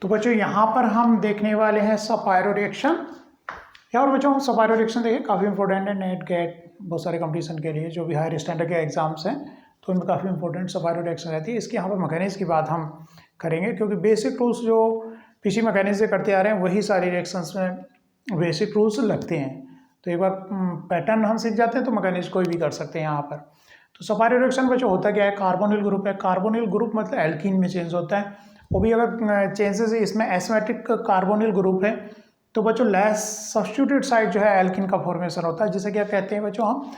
तो बच्चों यहाँ पर हम देखने वाले हैं सपायरो रिएक्शन। या और बच्चों सपायरो रिएक्शन देखिए काफ़ी इंपॉर्टेंट है नेट गेट बहुत सारे कंपटीशन के लिए जो भी हायर स्टैंडर्ड के एग्जाम्स हैं तो उनमें काफ़ी इंपॉर्टेंट सपायरो रिएक्शन रहती है। इसके यहाँ पर मैकेनिज्म की बात हम करेंगे क्योंकि बेसिक रूल्स जो पीसी मैकेनिज्म से करते आ रहे हैं वही सारी रिएक्शंस में बेसिक रूल्स लगते हैं। तो एक बार पैटर्न हम सीख जाते हैं तो मैकेनिज्म कोई भी कर सकते हैं यहाँ पर। तो सपायरो रिएक्शन बच्चों होता क्या है, कार्बोनिल ग्रुप है। कार्बोनिल ग्रुप मतलब एल्कीन में चेंज होता है, वो भी अगर चेंजेस इसमें एसिमेट्रिक कार्बोनिल ग्रुप है तो बच्चों लेस सब्स्टिट्यूटेड साइड जो है एल्कीन का फॉर्मेशन होता है, जिसे क्या कहते हैं बच्चों हम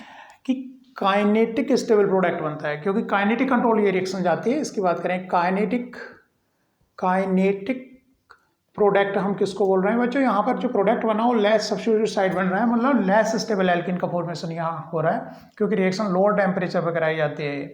कि काइनेटिक स्टेबल प्रोडक्ट बनता है। क्योंकि काइनेटिक कंट्रोल ये रिएक्शन जाती है। इसकी बात करें काइनेटिक प्रोडक्ट हम किसको बोल रहे हैं बच्चों, यहाँ पर जो प्रोडक्ट बना हो लेस सब्स्टिट्यूटेड साइड बन रहा है, मतलब लेस स्टेबल एल्कीन का फॉर्मेशन यहाँ हो रहा है क्योंकि रिएक्शन लोअर टेम्परेचर पर कराई जाती है।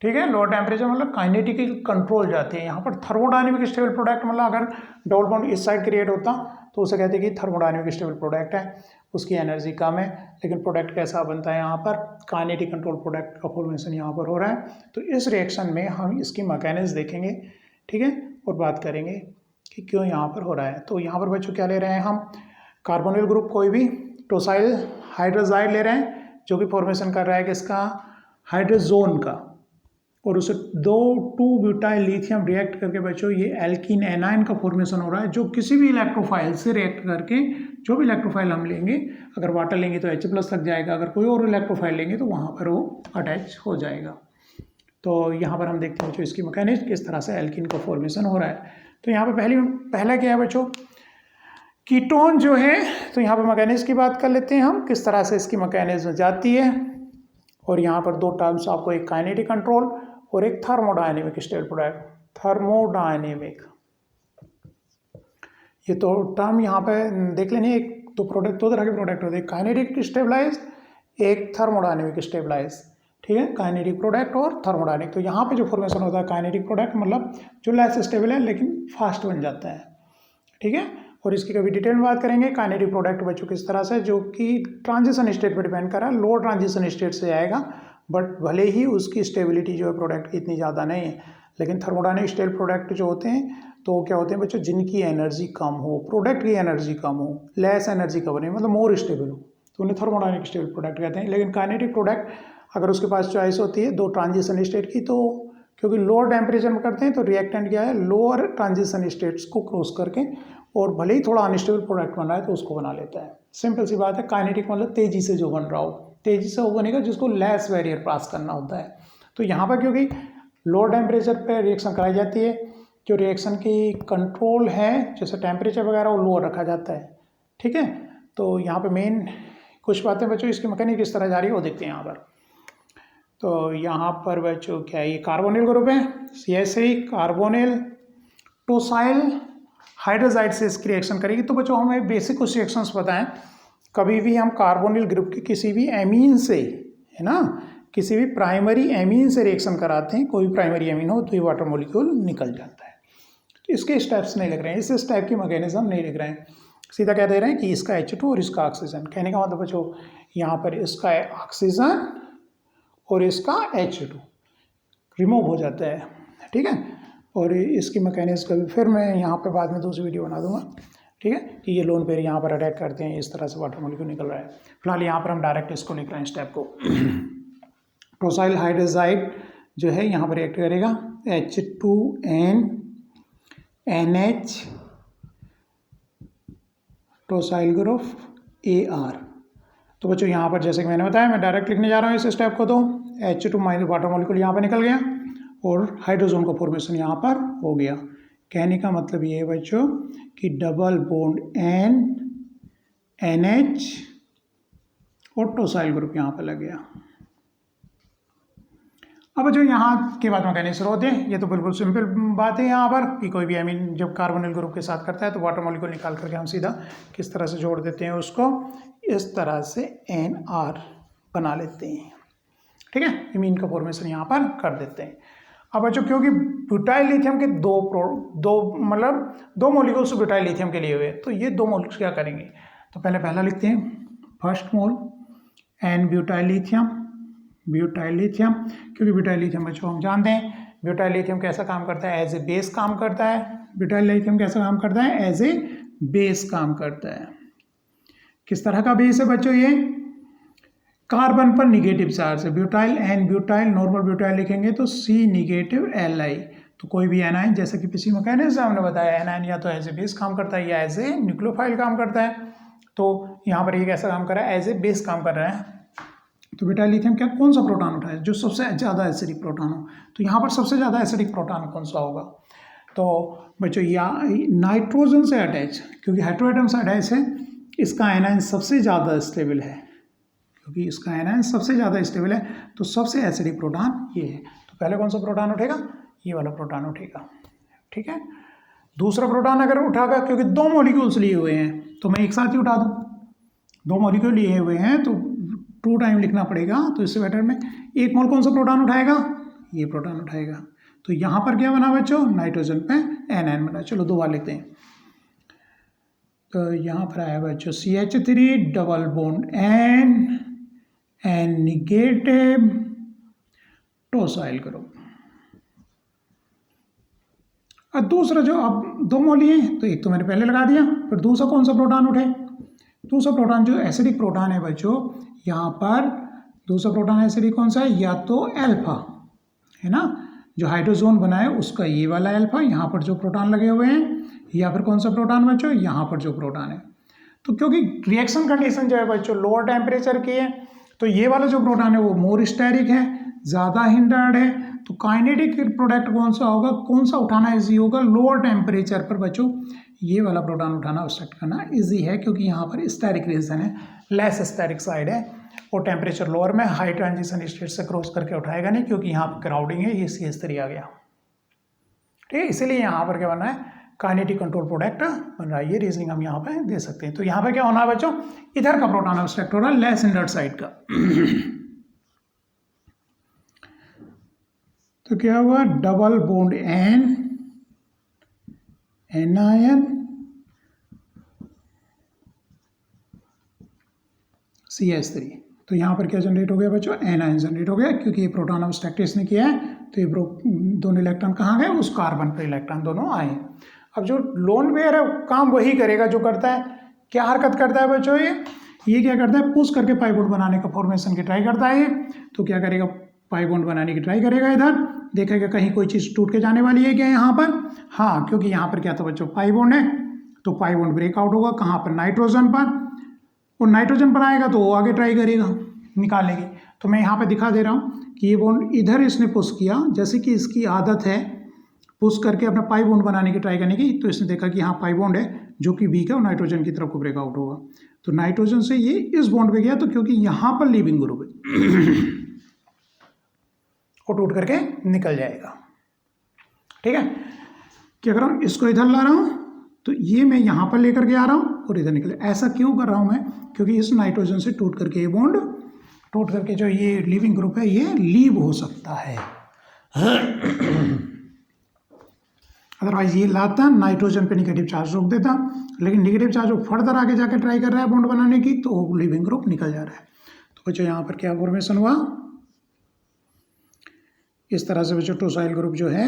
ठीक है, लोअर टेम्परेचर मतलब काइनेटिक कंट्रोल जाती है। यहाँ पर थर्मोडायनेमिक स्टेबल प्रोडक्ट मतलब अगर डबल बॉन्ड इस साइड क्रिएट होता तो उसे कहते हैं कि थर्मोडायनेमिक स्टेबल प्रोडक्ट है, उसकी एनर्जी कम है, लेकिन प्रोडक्ट कैसा बनता है यहाँ पर काइनेटिक कंट्रोल प्रोडक्ट का फॉर्मेशन यहाँ पर हो रहा है। तो इस रिएक्शन में हम इसकी मैकेनिज्म देखेंगे, ठीक है, और बात करेंगे कि क्यों यहाँ पर हो रहा है। तो यहाँ पर बच्चों क्या ले रहे हैं हम, कार्बोनिल ग्रुप कोई भी टोसाइल हाइड्रोजाइड ले रहे हैं जो कि फॉर्मेशन कर रहा है किसका, हाइड्रोजोन का, और उसे 2,2-ब्यूटाइल लिथियम रिएक्ट करके बच्चों ये एल्कीन एनाइन का फॉर्मेशन हो रहा है जो किसी भी इलेक्ट्रोफाइल से रिएक्ट करके, जो भी इलेक्ट्रोफाइल हम लेंगे, अगर वाटर लेंगे तो H+ लग जाएगा, अगर कोई और इलेक्ट्रोफाइल लेंगे तो वहाँ पर वो अटैच हो जाएगा। तो यहाँ पर हम देखते हैं बच्चों इसकी मैकेनिज्म किस तरह से एल्कीन का फॉर्मेशन हो रहा है। तो यहाँ पर पहला क्या है बच्चों, कीटोन जो है। तो यहाँ पर मैकेनिज्म की बात कर लेते हैं हम, किस तरह से इसकी मैकेनिज्म जाती है। और यहाँ पर दो टर्म्स आपको, एक काइनेटिक कंट्रोल और एक थर्मोडायनेमिक स्टेबल प्रोडक्ट। थर्मोडायनेमिक, ये तो टर्म यहाँ पे देख लेंगे। एक तो प्रोडक्ट, दो तरह के प्रोडक्ट होते हैं, काइनेटिक स्टेबलाइज, एक थर्मोडायनेमिक स्टेबलाइज। ठीक है, काइनेटिक प्रोडक्ट और थर्मोडायनेमिक। तो यहाँ पे जो फॉर्मेशन होता है काइनेटिक प्रोडक्ट मतलब जो लेस स्टेबल है लेकिन फास्ट बन जाता है। ठीक है, और इसकी कभी डिटेल में बात करेंगे। काइनेटिक प्रोडक्ट बच्चों किस तरह से, जो कि ट्रांजिशन स्टेट पर डिपेंड कर रहा है, लोअर ट्रांजिशन स्टेट से आएगा, बट भले ही उसकी स्टेबिलिटी जो है प्रोडक्ट की इतनी ज़्यादा नहीं है। लेकिन थर्मोडायनेमिक स्टेबल प्रोडक्ट जो होते हैं तो क्या होते हैं बच्चों, जिनकी एनर्जी कम हो, प्रोडक्ट की एनर्जी कम हो, लेस एनर्जी का बने, मतलब मोर स्टेबल हो, तो उन्हें थर्मोडायनेमिक स्टेबल प्रोडक्ट कहते हैं। लेकिन काइनेटिक प्रोडक्ट अगर उसके पास चॉइस होती है दो ट्रांजिशन स्टेट की, तो क्योंकि लोअर टेम्परेचर में करते हैं तो रिएक्टेंट क्या है, लोअर ट्रांजिशन स्टेट्स को क्रॉस करके, और भले ही थोड़ा अनस्टेबल प्रोडक्ट बन रहा है तो उसको बना लेता है। सिंपल सी बात है, काइनेटिक मतलब तेजी से जो बन रहा हो, तेजी से वो बनेगा जिसको लेस बैरियर पास करना होता है। तो यहाँ पर क्योंकि लोअर टेम्परेचर पर रिएक्शन कराई जाती है, जो रिएक्शन की कंट्रोल है जैसे टेम्परेचर वगैरह वो लोअर रखा जाता है। ठीक है, तो यहाँ पे मेन कुछ बातें बच्चों इसकी मैकेनिक किस तरह जा रही है वो देखते हैं यहाँ पर। तो यहाँ पर बच्चों क्या है, ये कार्बोनिल ग्रुप है, CH3 कार्बोनिल टोसाइल हाइड्रोजाइड से इसकी रिएक्शन करेगी। तो बच्चों हमें बेसिक कुछ रिएक्शंस पता है। कभी भी हम कार्बोनिल ग्रुप की किसी भी एमीन से, है ना, किसी भी प्राइमरी एमीन से रिएक्शन कराते हैं, कोई भी प्राइमरी एमीन हो तो ये वाटर मॉलिक्यूल निकल जाता है। तो इसके स्टेप्स नहीं लिख रहे हैं, इस टाइप की मैकेनिज्म नहीं लिख रहे हैं, सीधा कह दे रहे हैं कि इसका H2 और इसका ऑक्सीजन। कहने का मतलब बच्चों यहाँ पर इसका ऑक्सीजन और इसका H2 रिमूव हो जाता है। ठीक है, और इसकी मैकेनिज्म का भी फिर मैं यहाँ पे बाद में दूसरी वीडियो बना दूंगा। ठीक है, कि ये लोन पेयर यहाँ पर अटैक करते हैं, इस तरह से वाटर मॉलिक्यूल निकल रहा है। फिलहाल यहाँ पर हम डायरेक्ट इसको लिख रहे हैं स्टेप को। टोसाइल हाइड्रोजाइड जो है यहाँ पर रिएक्ट करेगा H2N NH टोसाइल ग्रुप AR। तो बच्चों यहाँ पर जैसे कि मैंने बताया, मैं डायरेक्ट लिखने जा रहा हूँ इस स्टेप को। तो H2 माइनस वाटर मॉलिक्यूल यहाँ पर निकल गया और हाइड्रोजन का फॉर्मेशन यहाँ पर हो गया। कहने का मतलब ये है बच्चों कि डबल बॉन्ड NH और टोसाइल ग्रुप यहाँ पर लग गया। अब जो यहाँ के बाद मैकेनिज्म शुरू होते हैं, ये तो बिल्कुल सिंपल बात है यहाँ पर कि कोई भी एमीन जब कार्बोनिल ग्रुप के साथ करता है तो वाटर मॉलिक्यूल निकाल करके हम सीधा किस तरह से जोड़ देते हैं उसको, इस तरह से NR बना लेते हैं। ठीक है, एमीन का फॉर्मेशन यहाँ पर कर देते हैं। अब बच्चों क्योंकि ब्यूटाइल लिथियम के दो मॉलिक्यूल्स ब्यूटाइल लिथियम के लिए हुए, तो ये दो मॉलिक्यूल्स क्या करेंगे, तो पहला लिखते हैं फर्स्ट मोल N ब्यूटाइल लिथियम, क्योंकि ब्यूटाइल लिथियम बच्चों हम जानते हैं ब्यूटाइल लिथियम कैसा काम करता है, एज ए बेस काम करता है। ब्यूटाइल लिथियम कैसा काम करता है? एज ए बेस काम करता है। किस तरह का बेस है बच्चों? ये कार्बन पर निगेटिव चार्ज है। Butyl n butyl, normal butyl लिखेंगे तो सी निगेटिव Li। तो कोई भी एनाइन, जैसे कि पिछली मैकेनिज्म हमने बताया, एनाइन या तो एज ए बेस काम करता है या एज ए न्यूक्लियोफाइल काम करता है। तो यहाँ पर ये कैसा काम कर रहा है? एज ए बेस काम कर रहा है। तो ब्यूटाइल लिथियम क्या कौन सा प्रोटॉन उठाए जो सबसे ज़्यादा एसिडिक प्रोटॉन हो? तो यहाँ पर सबसे ज़्यादा एसिडिक प्रोटॉन कौन सा होगा? तो बच्चों या नाइट्रोजन से अटैच, क्योंकि हेटेरोएटम से अटैच है, इसका एनाइन सबसे ज़्यादा स्टेबल है। क्योंकि इसका एनाइन सबसे ज़्यादा स्टेबल है तो सबसे एसिडिक प्रोटॉन ये है। तो पहले कौन सा प्रोटॉन उठेगा? ये वाला प्रोटॉन उठेगा। ठीक है। दूसरा प्रोटॉन अगर उठागा, क्योंकि दो मॉलिक्यूल्स लिए हुए हैं तो मैं एक साथ ही उठा दूँ। दो मॉलिक्यूल लिए हुए हैं तो 2 टाइम लिखना पड़ेगा, तो इससे बेटर में एक मोल कौन सा प्रोटॉन उठाएगा? ये प्रोटॉन उठाएगा। तो यहाँ पर क्या बना बच्चों? नाइट्रोजन पे एनाइन बना। चलो 2 बार लिखते हैं। तो यहाँ पर आया बच्चों CH3 double bond N negative tosyl group. अब दूसरा जो अब 2 मोल लिए तो एक तो मैंने पहले लगा दिया, फिर दूसरा कौन सा प्रोटॉन उठे? दूसरा प्रोटॉन जो एसिडिक प्रोटॉन है बच्चों, यहाँ पर दूसरा प्रोटॉन एसिडिक कौन सा है? या तो अल्फा है ना, जो हाइड्रोजोन बना है उसका ये वाला अल्फा, यहाँ पर जो प्रोटॉन लगे हुए हैं, या फिर कौन सा प्रोटॉन बच्चों? यहाँ पर जो प्रोटॉन है। तो क्योंकि रिएक्शन कंडीशन जो है बच्चों लोअर टेम्परेचर की है, तो ये वाला जो प्रोटॉन है वो मोर स्टेरिक है, ज़्यादा हिंडर्ड है। तो काइनेटिक प्रोडक्ट कौन सा होगा? कौन सा उठाना ईजी होगा? लोअर टेम्परेचर पर बच्चों ये वाला प्रोटॉन उठाना ऑब्स्ट्रक्ट करना ईजी है, क्योंकि यहाँ पर स्टेरिक रीजन है, लेस स्टेरिक साइड है, और टेम्परेचर लोअर में हाई ट्रांजिशन स्टेट से क्रॉस करके उठाएगा नहीं, क्योंकि यहाँ पर क्राउडिंग है, ये CH3 आ गया। ठीक है, इसीलिए यहाँ पर क्या बनना है? काइनेटिक कंट्रोल प्रोडक्ट बन रहा है। ये रीजनिंग हम यहाँ पे दे सकते हैं। तो यहाँ पे क्या होना है बच्चों? इधर का प्रोटॉन ऑब्स्ट्रक्ट हो रहा है, लेस हिंडर्ड साइड का। तो क्या हुआ? Double bond anion CH3। तो यहाँ पर क्या जनरेट हो गया बच्चों? एनायन जनरेट हो गया, क्योंकि ये प्रोटॉन ऑब्स्ट्रक्ट इसने किया है। तो ये दोनों इलेक्ट्रॉन कहाँ गए? उस कार्बन पर इलेक्ट्रॉन दोनों आए। अब जो लोन पेयर है काम वही करेगा जो करता है। क्या हरकत करता है बच्चों? ये क्या करता है? पुश करके पाई बॉन्ड बनाने का फॉर्मेशन की ट्राई करता है ये। तो क्या करेगा? पाई बॉन्ड बनाने की ट्राई करेगा, इधर देखेगा कहीं कोई चीज़ टूट के जाने वाली है क्या यहाँ पर? हाँ, क्योंकि यहाँ पर क्या था बच्चों? पाई बॉन्ड है, तो पाई बॉन्ड ब्रेकआउट होगा कहाँ पर? नाइट्रोजन पर। और नाइट्रोजन पर आएगा तो वो आगे ट्राई करेगा निकालने की। तो मैं यहाँ पे दिखा दे रहा हूँ कि ये बॉन्ड इधर इसने पुश किया, जैसे कि इसकी आदत है पुश करके अपना पाई बॉन्ड बनाने की ट्राई करने की। तो इसने देखा कि यहाँ पाई बॉन्ड है जो कि वीक है और नाइट्रोजन की तरफ को ब्रेकआउट होगा। तो नाइट्रोजन से ये इस बॉन्ड पे गया, तो क्योंकि यहाँ पर लीविंग ग्रुप है वो टूट करके निकल जाएगा। ठीक है, क्या कर रहा हूँ? इसको इधर ला रहा हूँ, तो ये मैं यहाँ पर लेकर के आ रहा हूँ और इधर निकले। ऐसा क्यों कर रहा हूँ मैं? क्योंकि इस नाइट्रोजन से टूट करके ये बॉन्ड टूट करके जो ये लिविंग ग्रुप है ये लीव हो सकता है। अदरवाइज ये लाता नाइट्रोजन पे नेगेटिव चार्ज रोक देता, लेकिन नेगेटिव चार्ज वो फर्दर आगे जाके ट्राई कर रहा है बॉन्ड बनाने की, तो लिविंग ग्रुप निकल जा रहा है। तो बच्चों यहाँ पर क्या फॉर्मेशन हुआ? इस तरह से बच्चों टोसाइल ग्रुप जो है,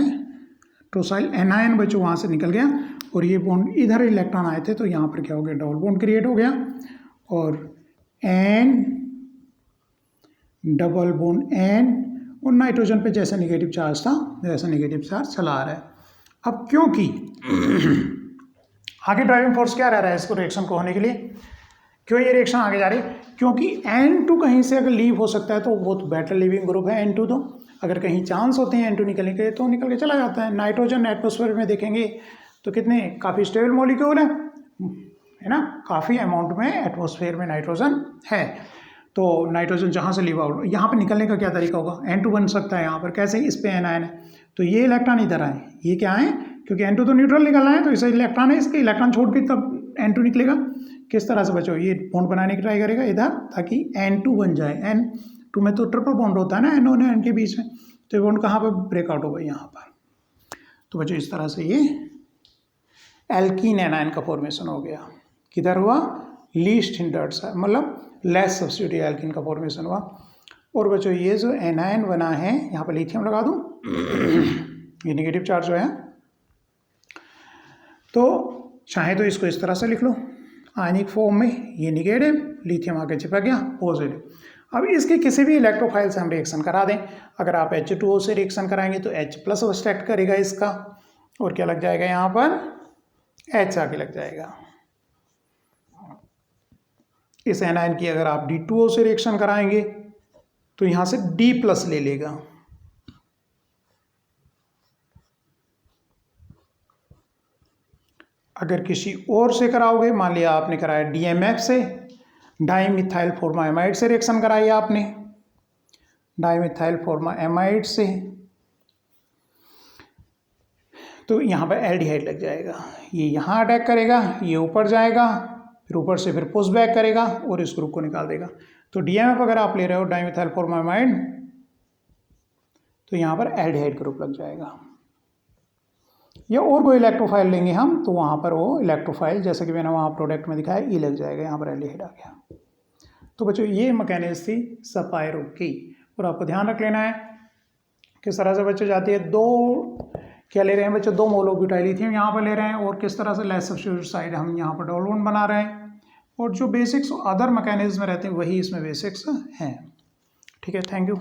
टोसाइल एनायन बच्चों वहाँ से निकल गया, और ये बॉन्ड इधर इलेक्ट्रॉन आए थे, तो यहाँ पर क्या हो गया? डबल बॉन्ड क्रिएट हो गया, और एन डबल बॉन्ड एन, और नाइट्रोजन पे जैसा नेगेटिव चार्ज था वैसा नेगेटिव चार्ज चला आ रहा है। अब क्योंकि आगे ड्राइविंग फोर्स क्या रह रहा है इसको रिएक्शन को होने के लिए? क्यों ये रिएक्शन आगे जा रही है? क्योंकि N2 कहीं से अगर लीव हो सकता है तो बहुत बेटर लिविंग ग्रुप है N2। तो अगर कहीं चांस होते हैं N2 निकलने के तो निकल के चला जाता है। नाइट्रोजन एटमॉस्फेयर में देखेंगे तो कितने काफ़ी स्टेबल मॉलिक्यूल है ना, काफ़ी अमाउंट में एटमॉस्फेयर में नाइट्रोजन है। तो नाइट्रोजन जहाँ से लीव आउट, यहाँ पर निकलने का क्या तरीका होगा? N2 बन सकता है यहाँ पर। कैसे? इस पे एनायन है, तो ये इलेक्ट्रॉन इधर आए, ये क्या है? क्योंकि N2 तो न्यूट्रल निकलना है, तो इसे इलेक्ट्रॉन है, इसके इलेक्ट्रॉन छोड़ के तब N2 निकलेगा। किस तरह से बच्चों? ये बॉन्ड बनाने की ट्राई करेगा इधर, ताकि N2 बन जाए। N2 में तो ट्रिपल बॉन्ड होता है ना N और N के बीच में, तो ये बॉन्ड कहाँ पर ब्रेकआउट होगा? यहाँ पर। तो बच्चों इस तरह से ये एल्कीन एनायन का फॉर्मेशन हो गया। किधर हुआ? लीस्ट हिंडर्ड, मतलब लेस सब्स्टिट्यूटिव एल्कीन का फॉर्मेशन हुआ। और बच्चों ये जो एनायन बना है, यहाँ पर लिथियम लगा दूँ, ये नेगेटिव चार्ज जो है, तो चाहे तो इसको इस तरह से लिख लो, आयनिक फॉर्म में ये निगेटिव, लिथियम आके चिपक गया पॉजिटिव। अब इसके किसी भी इलेक्ट्रोफाइल से हम रिएक्शन करा दें, अगर आप H2O से रिएक्शन कराएंगे तो H+ सब्सट्रैक्ट करेगा इसका, और क्या लग जाएगा यहाँ पर H आके लग जाएगा। इस एनायन की अगर आप D2O से रिएक्शन कराएंगे तो यहाँ से D+ ले लेगा। अगर किसी और से कराओगे, मान लिया आपने कराया DMF से, डाईमिथाइल फॉर्मामाइड से रिएक्शन कराई आपने, डाईमिथाइल फॉर्मामाइड से, तो यहाँ पर एल्डिहाइड लग जाएगा। ये यहाँ अटैक करेगा, ये ऊपर जाएगा, फिर ऊपर से फिर पुश बैक करेगा और इस ग्रुप को निकाल देगा। तो DMF अगर आप ले रहे हो डाईमिथाइल फॉर्मामाइड, तो यहाँ पर एल्डिहाइड ग्रुप लग जाएगा। या और कोई इलेक्ट्रोफाइल लेंगे हम तो वहाँ पर वो इलेक्ट्रोफाइल, जैसे कि मैंने वहाँ प्रोडक्ट में दिखाया, ई लग जाएगा, यहाँ पर एल्डिहाइड आ गया। तो बच्चों ये मैकेनिज्म थी सपायरो की, और आपको ध्यान रख लेना है किस तरह से बच्चों जाती है। दो क्या ले रहे हैं बच्चों, 2 मोल ब्यूटाइल लिथियम यहाँ पर ले रहे हैं, और किस तरह से लेस सब्स्टिट्यूट साइड हम यहाँ पर डबल बॉन्ड बना रहे हैं, और जो बेसिक्स अदर मैकेनिज्म में रहते हैं वही इसमें बेसिक्स हैं। ठीक है, थैंक यू।